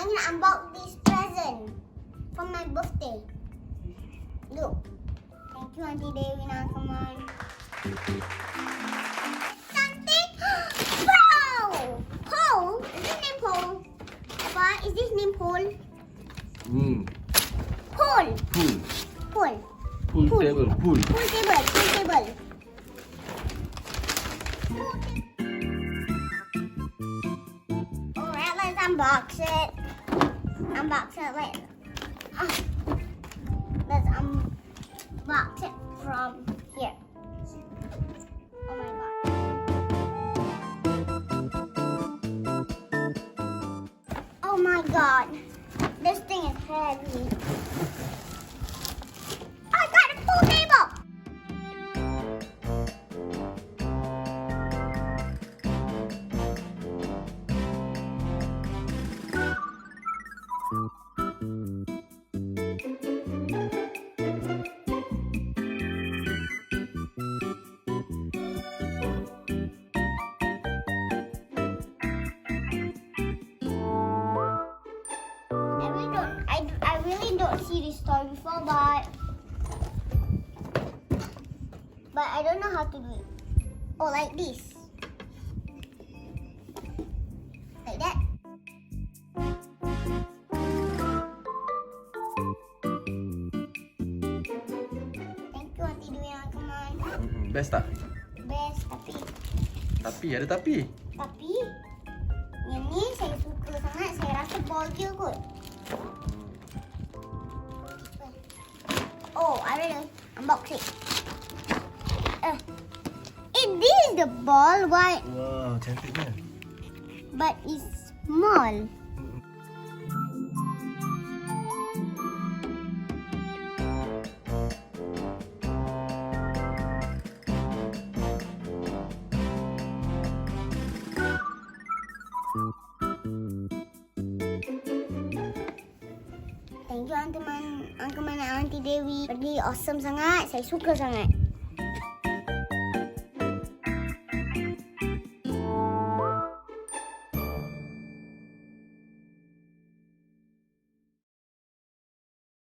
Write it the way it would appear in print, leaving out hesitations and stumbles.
I'm gonna unbox this present for my birthday. Look. Thank you, Auntie Devina. Come on. Something. Wow! Paul? Is this name Paul? Papa, is this name Paul? Paul. Pool. Paul. Pool table. Pool. Pool table. Pool table. Alright, let's unbox it. Unbox it. Let's unbox it from here. Oh my god. Oh my god. This thing is heavy. I got a pool table. I really don't see this toy before, but I don't know how to do it. Oh, like this. Like that. Thank you, Auntie Dwi. Come on. Best tak? Best, Tapi ada tapi. Tapi yang ni saya suka sangat. Saya rasa ball je kot. Oh, I already unbox it. This is the ball, why? Wow, cantiknya. But it's small. Thank you, Uncle Man and Auntie Dewi. Really awesome sangat. Saya suka sangat.